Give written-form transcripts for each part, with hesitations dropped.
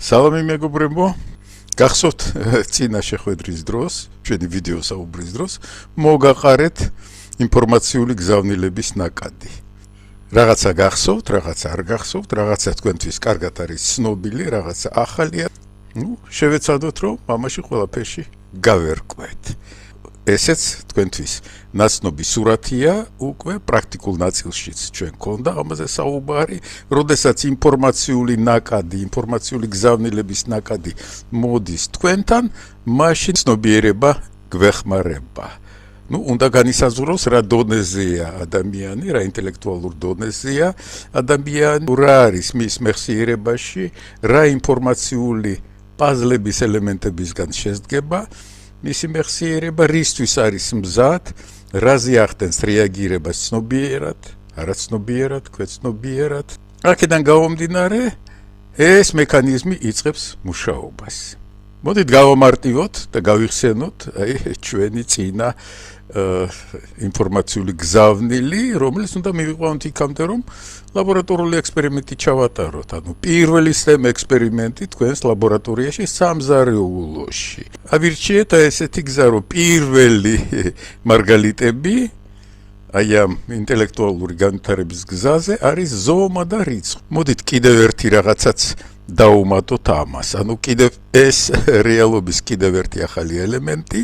სალამი მეგობრებო, გახსოვთ წინა შეხვედრის დროს, ჩვენი ვიდეო საუბრის დროს, მოგაყარეთ ინფორმაციული გზავნილების ნაკადი. რაღაცა გახსოვთ, რაღაცა არ გახსოვთ, რაღაცა თქვენთვის კარგად არის ცნობილი, რაღაცა ახალია. შევეცადოთ, რომ ამაში ყველაფერში გავერკვეთ. ესეც თქვენთვის ნაცნობი სურათია, უკვე პრაქტიკულ ნაწილშიც ჩვენ გქონდა ამაზე საუბარი, როდესაც ინფორმაციული ნაკადი, ინფორმაციული გზავნილების ნაკადი მოდის თქვენთან, მაშინ ცნობიერება გვეხმარება. უნდა განისაზღვროს რა დონეზეა ადამიანი, რა ინტელექტუალურ დონეზეა ადამიანი, რა არის მის მეხსიერებაში, რა ინფორმაციული პაზლების ელემენტებისგან შედგება მისი მეხსიერება, რისთვის არის მზად, რაზე ახდენს რეაგირებას ცნობიერად, არაცნობიერად, ქვეცნობიერად. აქედან გამომდინარე, ეს მექანიზმი იწყებს მუშაობას. მოდით გავამარტივოთ და გავიხსენოთ ჩვენი წინა ინფორმაციული გზავნილი, რომელიც უნდა მივიყვანოთ იქამდე, რომ ლაბორატორიული ექსპერიმენტი ჩავატაროთ. პირველი STEM ექსპერიმენტი თქვენს ლაბორატორიაში სამზარეულოში. ავირჩიეთ ესეთი გზა, რომ პირველი მარგალიტები ამ ინტელექტუალური განვითარების გზაზე არის ზომა და რიცხვი. მოდით კიდევ ერთი რაღაცაც დავუმატოთ ამას. კიდევ ეს რეალობის კიდევ ერთი ახალი ელემენტი.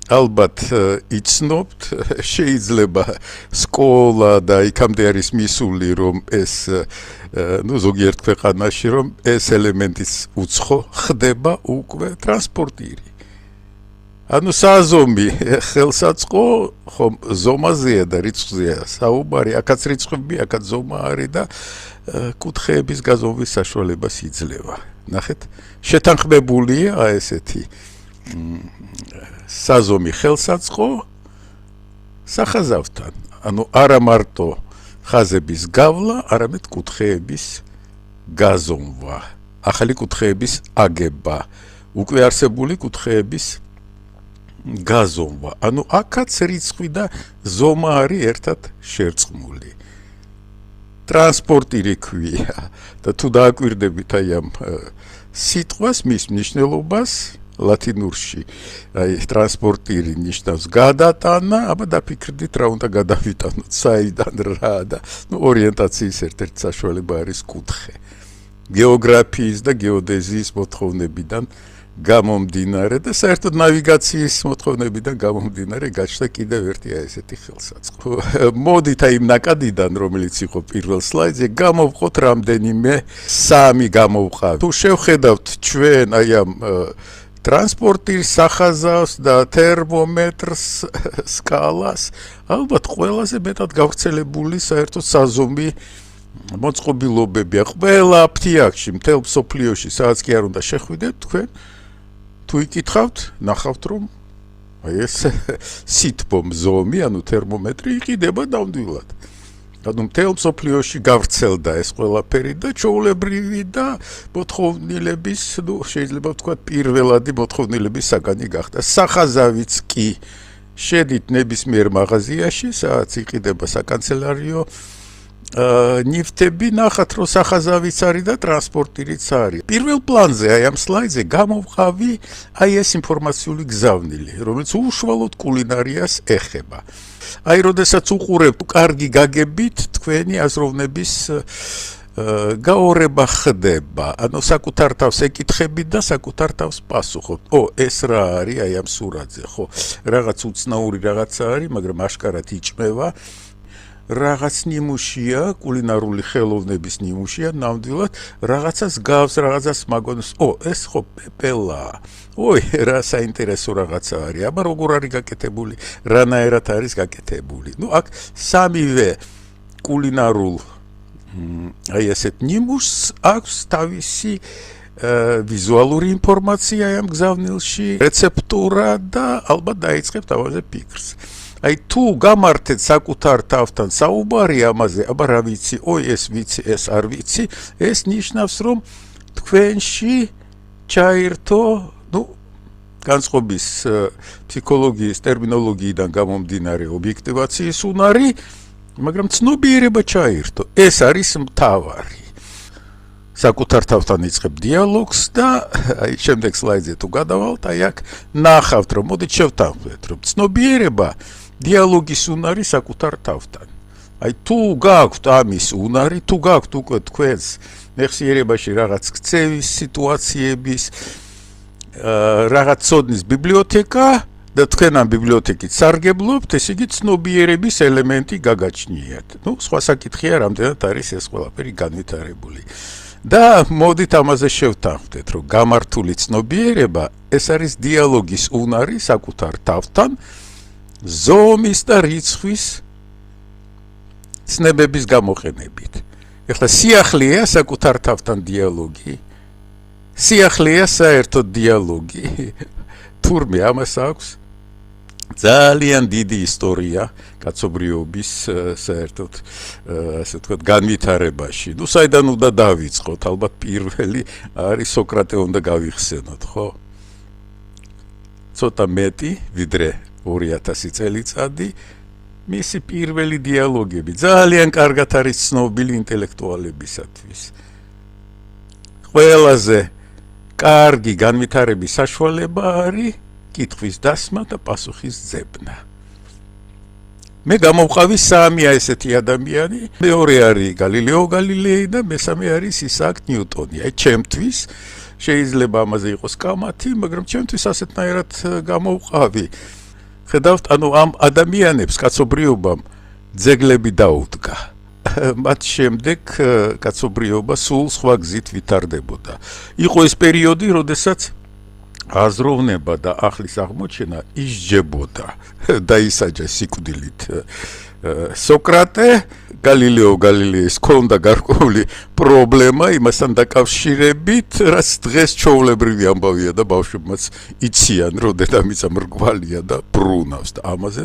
ალბათ იცნობთ, შეიძლება სკოლა და იქამდე არის მისული, რომ ეს ზოგიერთ ქვეყანაში, რომ ეს ელემენტიც უცხო ხდება უკვე ტრანსპორტირი. საზომი ხელსაწყო ხომ ზომაზეა და რიცხვზეა საუბარი, აქაც რიცხვები, აქაც ზომა არის და კუთხეების გაზომვის საშუალებას იძლევა. ნახეთ, შეთანხმებულია ესეთი საზომი ხელსაწყო სახაზავთან, არა მარტო ხაზების გავლა, არამედ კუთხეების გაზომვა, ახალი კუთხეების აგება, უკვე არსებული კუთხეების გაზომვა. აქაც რიცხვი და ზომა არის ერთად შერწყმული. ტრანსპორტირი ქვია და თუ დააკვირდებით ამ სიტყვას, მის მნიშვნელობას ლათინურში, ტრანსპორტირი ნიშნავს გადატანა, აბა დაფიქრდით რა უნდა გადავიტანოთ, საიდან რა და ორიენტაციის ერთ-ერთი საშუალება არის კუთხე. გეოგრაფიის და გეოდეზიის მოთხოვნებიდან გამომდინარე და საერთოდ ნავიგაციის მოთხოვნებიდან გამომდინარე გაჩნდა კიდევ ერთი ესეთი ხელსაწყო. მოდით იმ ნაკადიდან, რომელიც იყო პირველ სლაიდზე, გამოვყოთ რამდენიმე, სამი გამოვყავთ. თუ შევხედავთ ჩვენ ამ ტრანსპორტირს, სახაზავს და თერმომეტრს, სკალას, ალბათ ყველაზე მეტად გავრცელებული საერთოდ საზომი მოწყობილობებია. ყველა აფთიაქში, მთელ მსოფლიოში, სადაც კი არ უნდა შეხვიდეთ, თქვენ თუ იკითხავთ, ნახავთ, რომ ეს სითბო ზომი, თერმომეტრი იყიდება ნამდვილად. მთელ მსოფლიოში გავრცელდა ეს ყველაფერი და ჩვეულებრივი და მოთხოვნილების, შეიძლება ვთქვათ, პირველადი მოთხოვნილების საგანი გახდა. სახაზავიც კი შედით ნებისმიერ მაღაზიაში, სადაც იყიდება საკანცელარიო ნივთები, ნახათ, რომ სახაზავიც არის და ტრანსპორტირიც არის. პირველ პლანზე, ამ სლაიდზე გამოვყავი ეს ინფორმაციული გზავნილი, რომელიც უშუალოდ კულინარიას ეხება. როდესაც უყურებთ, კარგი გაგებით, თქვენი აზროვნების გაორება ხდება. საკუთარ თავს ეკითხებით და საკუთარ თავს პასუხობთ. ეს რა არის ამ სურათზე, ხო? რაღაც უცნაური რაღაცა არის, მაგრამ აშკარად იჭმევა. რაღაც ნიმუშია, კულინარული ხელოვნების ნიმუშია, ნამდვილად რაღაცას გავს, რაღაცას მაგონს. ეს ხო პეპელაა. რა საინტერესო რაღაცა არის. აბა როგორ არის გაკეთებული, რანაირად არის გაკეთებული. აქ სამივე კულინარულ ესეთ ნიმუშს აქვს თავისი ვიზუალური ინფორმაცია ამ გზავნილში, რეცეპტურა და ალბათ დაიწყებთ ამაზე ფიქრს. თუ გამართეთ საკუთარ თავთან საუბარი ამაზე, აბა რა ვიცი, ეს ვიცი, ეს არ ვიცი, ეს ნიშნავს, რომ თქვენში ჩაერთო, განწყობის ფსიქოლოგიის ტერმინოლოგიიდან გამომდინარე ობიექტივაციის უნარი, მაგრამ ცნობიერება ჩაერთო. ეს არის მთავარი. საკუთარ თავთან იწყებ დიალოგს და აი შემდეგ სლაიდზე თუ გადავალთ, აი აქ ნახავთ, რომ მოდით შევთანხმდეთ, რომ ცნობიერება დიალოგის უნარი საკუთარ თავთან. აი თუ გაქვთ ამის უნარი, თუ გაქვთ უკვე თქვენს მეხსიერებაში რაღაც ქცევის სიტუაციების, რაღაც ცოდნის ბიბლიოთეკა და თქვენ ამ ბიბლიოთეკით სარგებლობთ, ესე იგი ცნობიერების ელემენტი გაგაჩნიათ. ნუ სხვა საკითხია, რამდენად არის ეს ყველაფერი განვითარებული. და მოდით ამაზე შევთანხმდეთ, რომ გამართული ცნობიერება ეს არის დიალოგის უნარი საკუთარ თავთან, ზომის და რიცხვის ცნებების გამოყენებით. ეხლა სიახლეა საკუთარ თავთან დიალოგი, სიახლეა საერთოდ დიალოგი, თურმე ამას აქვს ძალიან დიდი ისტორია კაცობრიობის საერთოდ ასე ვთქვათ განვითარებაში. ნუ საიდან უნდა დავიწყოთ? ალბათ პირველი არის სოკრატე უნდა გავიხსენოთ, ხო? ცოტა მეტი ვიდრე 2000 წელიწადი მისი პირველი დიალოგები ძალიან კარგად არის ცნობილი ინტელექტუალებისათვის. ყველაზე კარგი განვითარების საშუალება არის კითხვის დასმა და პასუხის ძებნა. მე გამოვყავი სამია ესეთი ადამიანი, მეორე არის გალილეო გალილეი და მესამე არის ისააკ ნიუტონი. აი ჩემთვის შეიძლება ამაზე იყოს კამათი, მაგრამ ჩემთვის ასეთნაირად გამოვყავი. ხედავთ, ანუ ამ ადამიანებს კაცობრიობამ ძეგლები დაუდგა. მათ შემდეგ კაცობრიობა სულ სხვა გზით ვითარდებოდა. იყო ეს პერიოდი, როდესაც აზროვნება და ახლის აღმოჩენა ისჯებოდა და ისაჯა სიკვდილით. სოკრატე გალილეო გალილეის ჰქონდა გარკვეული პრობლემა იმასთან დაკავშირებით, რაც დღეს ჩვეულებრივი ამბავია და ბავშვებმაც იციან, რომ დედამიწა მრგვალია და ბრუნავს და ამაზე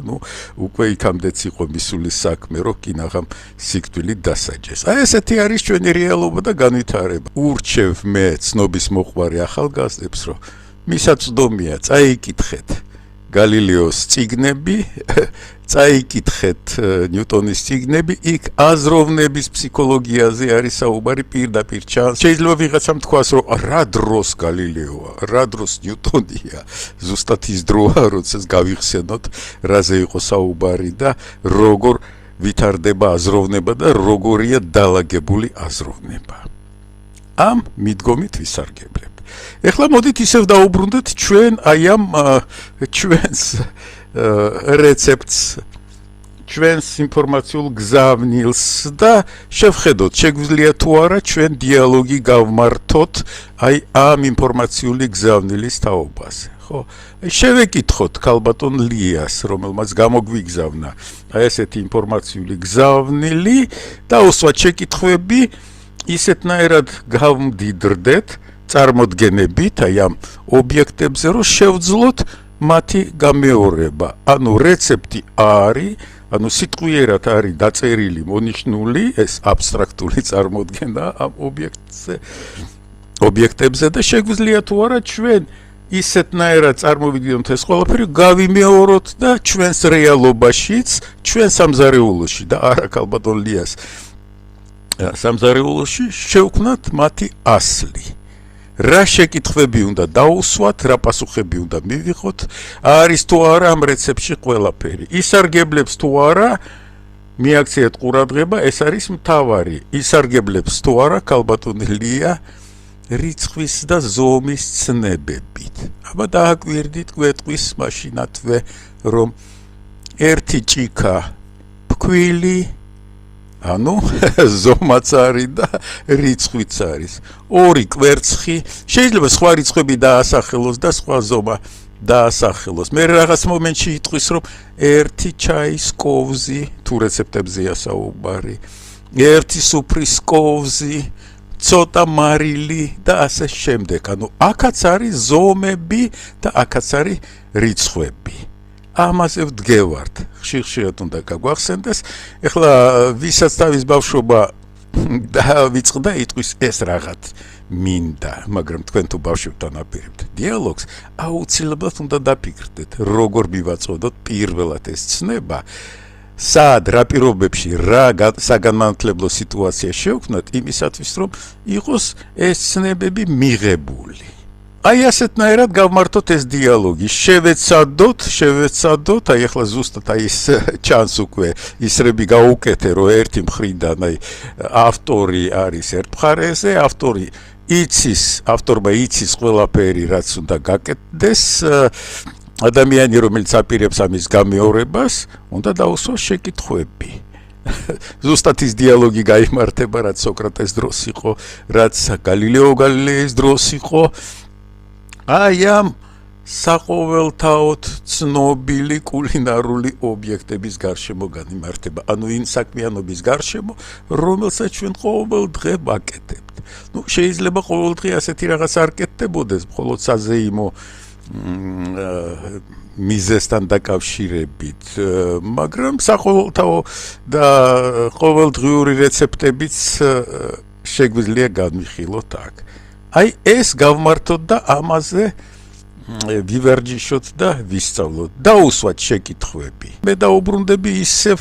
უკვე იქამდეც იყო მისული საქმე, რომ კინაღამ სიკვდილით დასაჯეს. აი ესეთი არის ჩვენი რეალობა და განვითარება. ურჩევ მე ცნობის მოყვარე ახალგაზრდებს, რომ მისაწვდომია წაიკითხეთ გალილეოს წიგნები, წაიკითხეთ ნიუტონის წიგნები, იქ აზროვნების ფსიქოლოგიაზე არის საუბარი პირდაპირ ჩანს. შეიძლება ვიღაცამ თქვას, რომ რა დროს გალილეოა, რა დროს ნიუტონია, ზუსტად ის დროა, როდესაც გავიხსენოთ, რაზე იყო საუბარი და როგორ ვითარდება აზროვნება და როგორია დალაგებული აზროვნება. ამ მიდგომით ვისარგებლებ. ეხლა მოდით ისევ დაუბრუნდეთ ჩვენ აი ამ ჩვენს რეცეპტს, ჩვენს ინფორმაციულ გზავნილს და შევხედოთ, შეგვიძლია თუ არა ჩვენ დიალოგი გავმართოთ აი ამ ინფორმაციული გზავნილის თაობაზე, ხო? აი შევეკითხოთ ქალბატონ ლიას, რომელმაც გამოგვიგზავნა აი ესეთი ინფორმაციული გზავნილი და უსვათ შეკითხვები ისეთნაირად გავმდიდრდეთ წარმოდგენებით აი ამ ობიექტებზე, რომ შევძლოთ მათი გამეორება. ანუ რეცეპტი არის, ანუ სიტყვიერად არის დაწერილი, მონიშნული ეს აბსტრაქტული წარმოდგენა ამ ობიექტებზე და შეგვიძლია თუ არა ჩვენ ისეთნაირად წარმოვიდგინოთ ეს ყველაფერი, გავიმეოროთ და ჩვენს რეალობაშიც, ჩვენ სამზარეულოში და არა ქალბატონ ლიას სამზარეულოში შევქმნათ მათი ასლი. რა შეკითხვები უნდა დაუსვათ, რა პასუხები უნდა მივიღოთ, არის თუ არა ამ რეცეპტში ყველაფერი. ისარგებლებს თუ არა მიაქციეთ ყურადღება, ეს არის მთავარი. ისარგებლებს თუ არა ქალბატონი ლია რიცხვის და ზომის ცნებებით. აბა დააკვირდით კვეტყვის მაშინათვე, რომ ერთი ჭიქა ფქვილი, ანუ ზომაც არის და რიცხვიც არის. ორი კვერცხი, შეიძლება სხვა რიცხვები დაასახელოს და სხვა ზომა დაასახელოს. მე რაღაც მომენტში იტყვის, რომ ერთი ჩაის კოვზი, თუ რეცეპტებზეა საუბარი, ერთი სუფრის კოვზი, ცოტა მარილი და ასე შემდეგ. ანუ აქაც არის ზომები და აქაც არის რიცხვები. ამაზე ვდგევართ, ხშირად უნდა გაგვახსენდეს. ეხლა ვისაც თავის ბავშვობა დავიწყდა, იტყვის ეს რაღაც მინდა, მაგრამ თქვენ თუ ბავშვებთან აპირებთ დიალოგს, აუცილებლად უნდა დაფიქრდეთ, როგორ მივაწოდოთ პირველად ეს ცნება სად რა პირობებში რა საგანმანათლებლო სიტუაცია შევქმნათ იმისათვის რომ იყოს ეს ცნებები მიღებული. აი ასეთნაირად გავმართოთ ეს დიალოგი. შევეცადოთ, აი ახლა ზუსტად აი ეს ჩანს უკვე ისრები გაუკეთე რომ ერთი მხრიდან აი ავტორი არის ერთ მხარეზე, ავტორმა იცის ყველაფერი რაც უნდა გაკეთდეს. ადამიანი რომელიც აპირებს ამის გამეორებას, უნდა დაუსვას შეკითხვები. ზუსტად ის დიალოგი გაიმართება, რაც სოკრატეს დროს იყო, რაც გალილეო გალილეის დროს იყო. აი ამ საყოველთაოდ ცნობილი კულინარული ობიექტების გარშემო განიმართება. ანუ იმ საქმიანობის გარშემო, რომელსაც ჩვენ ყოველ დღე ვაკეთებთ. შეიძლება ყოველ დღე ასეთი რაღაც არ კეთდებოდეს, მხოლოდ საზეიმო მიზესთან დაკავშირებით, მაგრამ საყოველთაო და ყოველდღიური რეცეპტებიც შეგვიძლია განვიხილოთ აქ. აი ეს გავმართოთ და ამაზე ვივარჯიშოთ და ვისწავლოთ. დაუსვათ შეკითხვები. მე დაუბრუნდები ისევ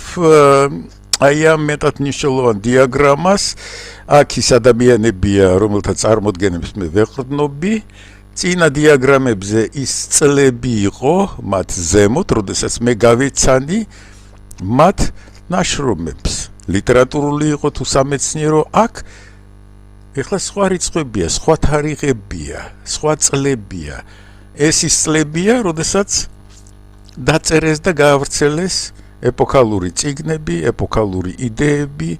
აი ამ მეტად მნიშვნელოვან დიაგრამას. აქ ის ადამიანებია, რომელთა წარმოდგენებს მე ვეყრდნობი. წინა დიაგრამებზე ის წლები იყო მათ ზემოთ, როდესაც მე გავეცანი მათ ნაშრომებს. ლიტერატურული იყო თუ სამეცნიერო, აქ ეხლა სხვა რიცხვებია, სხვა თარიღებია, სხვა წლებია. ეს ის წლებია, როდესაც დაწერეს და გაავრცელეს ეპოქალური წიგნები, ეპოქალური იდეები,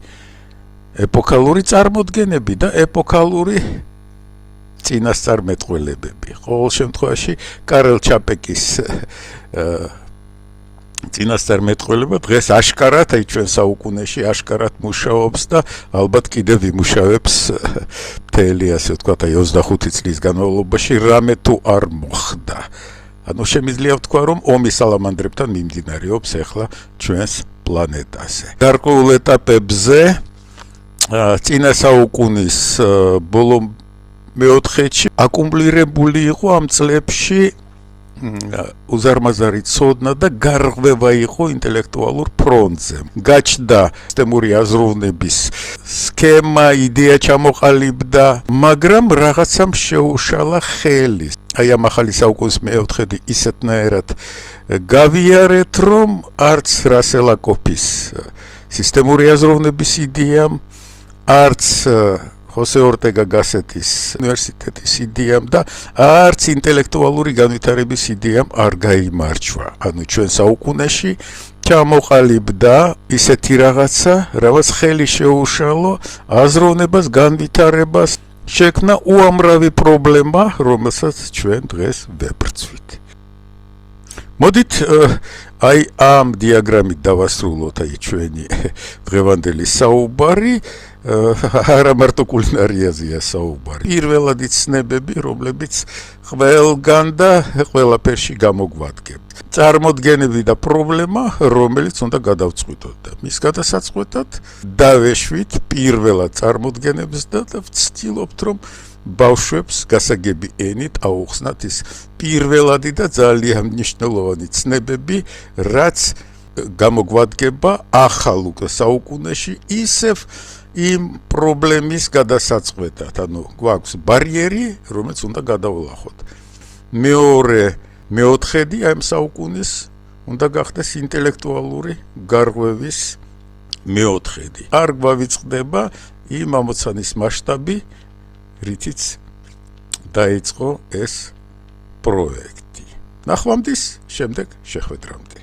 ეპოქალური წარმოდგენები და ეპოქალური წინასწარმეტყველებები. ყოველ შემთხვევაში კარელ ჩაპეკის წინასწარმეტყველება დღეს აშკარად, აი ჩვენ საუკუნეში აშკარად მუშაობს და ალბათ კიდევ ვიმუშავებს მთელი ასე ვთქვათ აი 25 წლის განმავლობაში რამე თუ არ მოხდა. ანუ შემიძლია ვთქვა რომ ომი სალამანდრებთან მიმდინარეობს ახლა ჩვენს პლანეტაზე. გარკვეულ ეტაპებზე წინა საუკუნის ბოლო მეოთხეში აკუმულირებული იყო ამ წლებში უზარმაზარი ცოდნა და გარღვევა იყო ინტელექტუალურ ფრონტზე. გაჩნდა სისტემური აზროვნების სქემა, იდეა ჩამოყალიბდა, მაგრამ რაღაცამ შეუშალა ხელი. აი ამ ახალი საუკუნის მეოთხედი ისეთნაირად გავიარეთ, რომ არც რასელაკოფის სისტემური აზროვნების იდეამ, არც ხოსე ორტეგა გასეტის უნივერსიტეტის იდეამ და არც ინტელექტუალური განვითარების იდეამ არ გაიმარჯვა. ანუ ჩვენ საუკუნეში ჩამოყალიბდა ისეთი რაღაცა, რაც ხელი შეუშალო აზროვნებას, განვითარებას, შექმნა უამრავი პრობლემა, რომელსაც ჩვენ დღეს ვებრწვით. მოდით აი ამ დიაგრამით დავასრულოთ აი ჩვენი დღევანდელი საუბარი. არა მარტო კულინარიაზეა საუბარი. პირველადი ცნებები, რომლებიც ყველგან და ყველაფერში გამოგვადგებთ. წარმოდგენები და პრობლემა, რომელიც უნდა გადავწყვიტოთ და მის გადასაწყვეტად დავეშვით პირველად წარმოდგენებს და ვცდილობთ რომ ბავშვებს გასაგები ენით აუხსნათ ის პირველადი და ძალიან მნიშვნელოვანი ცნებები, რაც გამოგვადგება ახალ საუკუნეში ისევ იმ პრობლემის გადასაწყვეტად. ანუ გვაქვს ბარიერი, რომელიც უნდა გადავლახოთ. მეოთხედი ამ საუკუნის უნდა გახდეს ინტელექტუალური გარღვევის მეოთხედი. არ გვავიწყდება იმ ამოცანის მასშტაბი, რითიც დაიწყო ეს პროექტი. ნახვამდის შემდეგ შეხვედრამდე.